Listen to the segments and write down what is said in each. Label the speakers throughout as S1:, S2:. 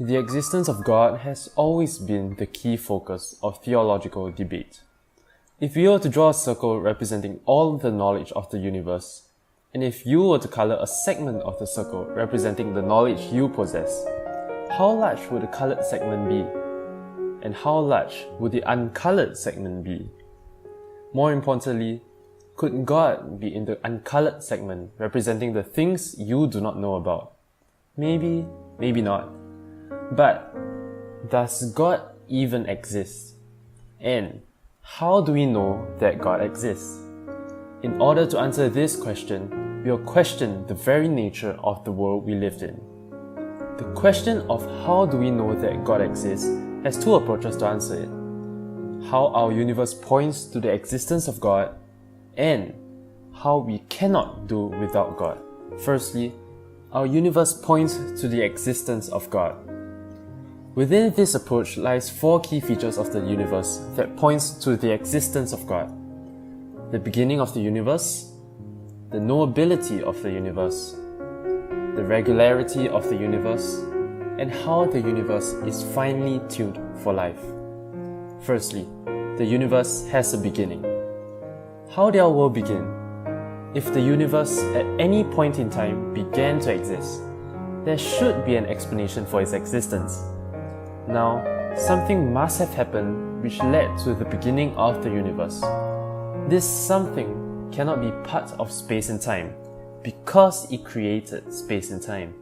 S1: The existence of God has always been the key focus of theological debate. If you were to draw a circle representing all the knowledge of the universe, and if you were to color a segment of the circle representing the knowledge you possess, how large would the colored segment be? And how large would the uncolored segment be? More importantly, could God be in the uncolored segment representing the things you do not know about? Maybe, maybe not. But does God even exist? And how do we know that God exists? In order to answer this question, we will question the very nature of the world we lived in. The question of how do we know that God exists has two approaches to answer it. How our universe points to the existence of God, and how we cannot do without God. Firstly, our universe points to the existence of God. Within this approach lies four key features of the universe that points to the existence of God. The beginning of the universe, the knowability of the universe, the regularity of the universe, and how the universe is finely tuned for life. Firstly, the universe has a beginning. How did our world begin? If the universe at any point in time began to exist, there should be an explanation for its existence. Now, something must have happened which led to the beginning of the universe. This something cannot be part of space and time because it created space and time.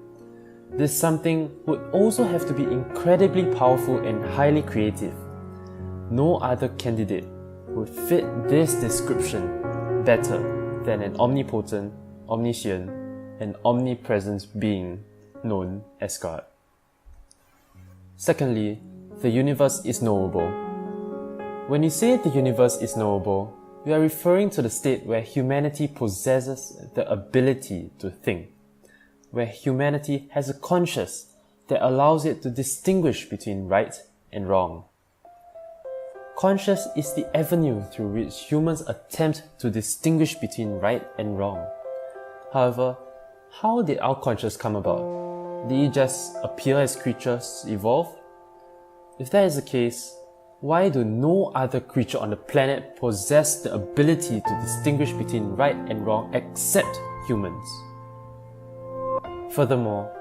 S1: This something would also have to be incredibly powerful and highly creative. No other candidate would fit this description better than an omnipotent, omniscient, and omnipresent being known as God. Secondly, the universe is knowable. When you say the universe is knowable, we are referring to the state where humanity possesses the ability to think, where humanity has a conscience that allows it to distinguish between right and wrong. Conscience is the avenue through which humans attempt to distinguish between right and wrong. However, how did our conscience come about? Did it just appear as creatures evolve? If that is the case, why do no other creature on the planet possess the ability to distinguish between right and wrong except humans? Furthermore,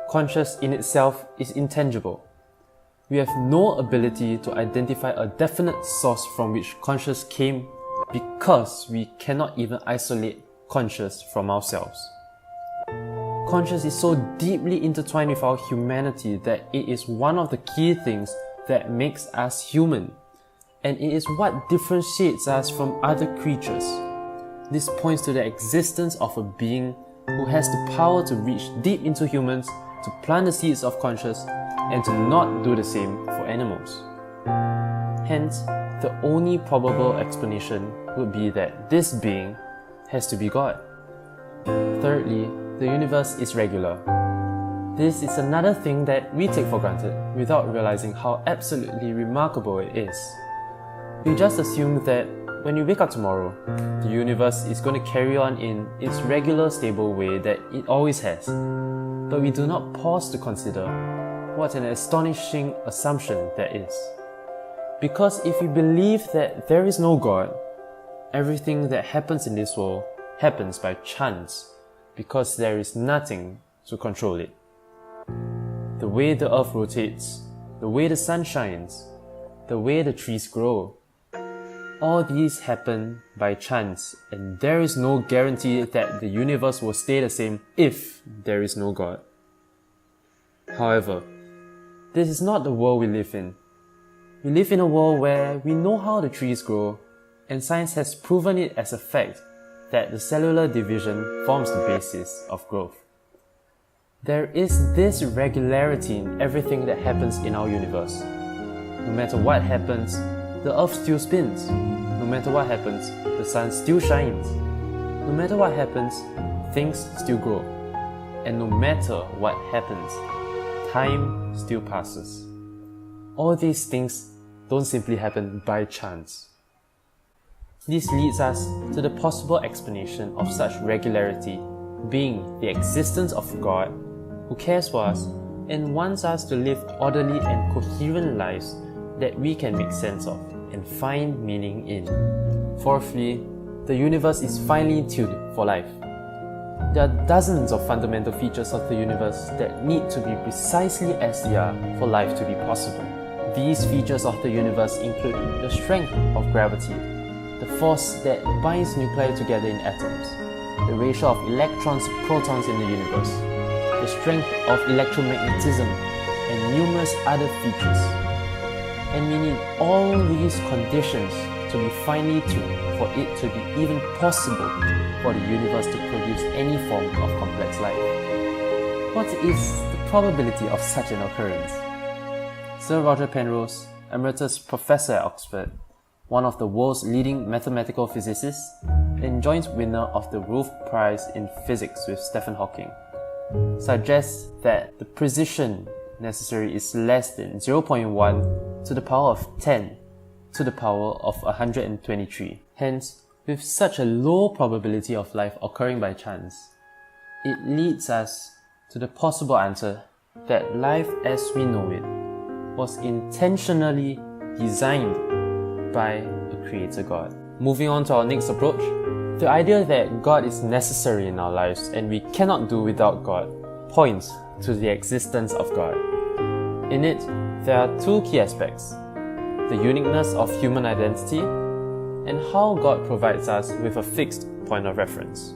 S1: conscience in itself is intangible. We have no ability to identify a definite source from which conscience came because we cannot even isolate conscience from ourselves. Conscience is so deeply intertwined with our humanity that it is one of the key things that makes us human, and it is what differentiates us from other creatures. This points to the existence of a being who has the power to reach deep into humans, to plant the seeds of conscience, and to not do the same for animals. Hence, the only probable explanation would be that this being has to be God. Thirdly, the universe is regular. This is another thing that we take for granted without realizing how absolutely remarkable it is. We just assume that when you wake up tomorrow, the universe is going to carry on in its regular, stable way that it always has. But we do not pause to consider what an astonishing assumption that is. Because if we believe that there is no God, everything that happens in this world happens by chance, because there is nothing to control it. The way the earth rotates, the way the sun shines, the way the trees grow, all these happen by chance, and there is no guarantee that the universe will stay the same if there is no God. However, this is not the world we live in. We live in a world where we know how the trees grow, and science has proven it as a fact that the cellular division forms the basis of growth. There is this regularity in everything that happens in our universe. No matter what happens, the earth still spins. No matter what happens, the sun still shines. No matter what happens, things still grow. And no matter what happens, time still passes. All these things don't simply happen by chance. This leads us to the possible explanation of such regularity being the existence of God who cares for us and wants us to live orderly and coherent lives that we can make sense of and find meaning in. Fourthly, the universe is finely tuned for life. There are dozens of fundamental features of the universe that need to be precisely as they are for life to be possible. These features of the universe include the strength of gravity, the force that binds nuclei together in atoms, the ratio of electrons to protons in the universe, the strength of electromagnetism, and numerous other features. And we need all these conditions to be finely tuned for it to be even possible for the universe to produce any form of complex life. What is the probability of such an occurrence? Sir Roger Penrose, Emeritus Professor at Oxford, one of the world's leading mathematical physicists, and joint winner of the Wolf Prize in Physics with Stephen Hawking, suggests that the precision necessary is less than 0.1 to the power of 10 to the power of 123. Hence, with such a low probability of life occurring by chance, it leads us to the possible answer that life as we know it was intentionally designed by a creator God. Moving on to our next approach, the idea that God is necessary in our lives and we cannot do without God points to the existence of God. In it, there are two key aspects: the uniqueness of human identity and how God provides us with a fixed point of reference.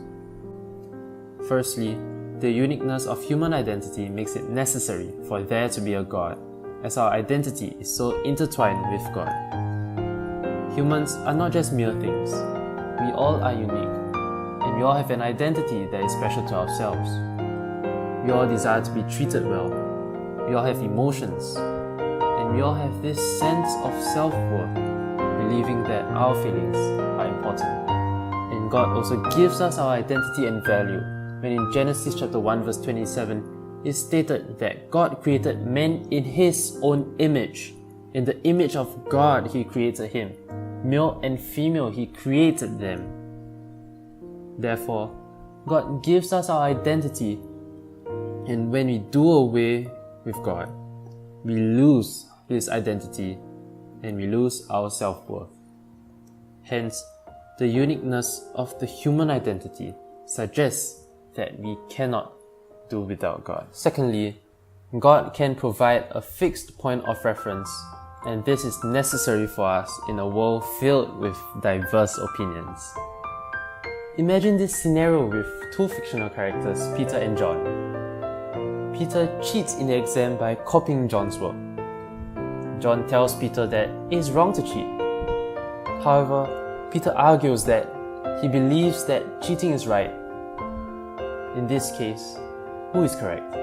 S1: Firstly, the uniqueness of human identity makes it necessary for there to be a God, as our identity is so intertwined with God. Humans are not just mere things. We all are unique, and we all have an identity that is special to ourselves. We all desire to be treated well. We all have emotions, and we all have this sense of self-worth, believing that our feelings are important. And God also gives us our identity and value when in Genesis chapter 1 verse 27 it's stated that God created man in His own image. In the image of God He created him. Male and female He created them. Therefore, God gives us our identity, and when we do away with God, we lose His identity and we lose our self-worth. Hence, the uniqueness of the human identity suggests that we cannot do without God. Secondly, God can provide a fixed point of reference, and this is necessary for us in a world filled with diverse opinions. Imagine this scenario with two fictional characters, Peter and John. Peter cheats in the exam by copying John's work. John tells Peter that it is wrong to cheat. However, Peter argues that he believes that cheating is right. In this case, who is correct?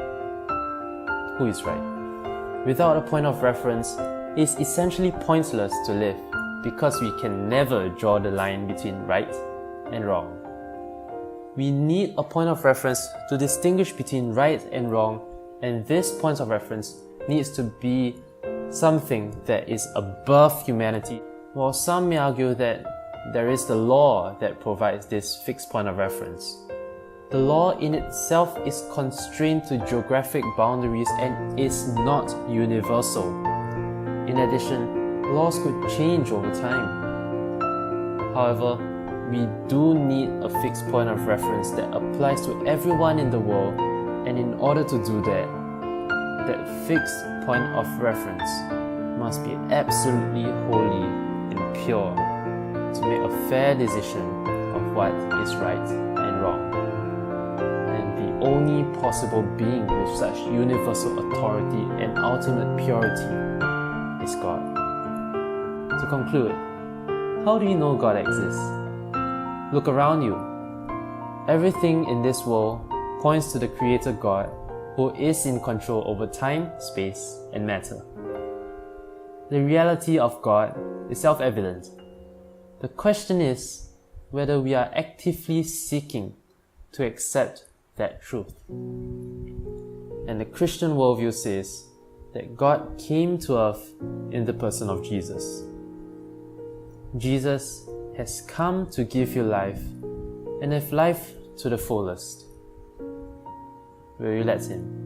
S1: Who is right? Without a point of reference, it is essentially pointless to live because we can never draw the line between right and wrong. We need a point of reference to distinguish between right and wrong, and this point of reference needs to be something that is above humanity. While some may argue that there is the law that provides this fixed point of reference, the law in itself is constrained to geographic boundaries and is not universal. In addition, laws could change over time. However, we do need a fixed point of reference that applies to everyone in the world, and in order to do that, that fixed point of reference must be absolutely holy and pure to make a fair decision of what is right and wrong. And the only possible being with such universal authority and ultimate purity is God. To conclude, how do you know God exists? Look around you. Everything in this world points to the Creator God who is in control over time, space, and matter. The reality of God is self-evident. The question is whether we are actively seeking to accept that truth. And the Christian worldview says that God came to earth in the person of Jesus. Jesus has come to give you life, and have life to the fullest. Will you let Him?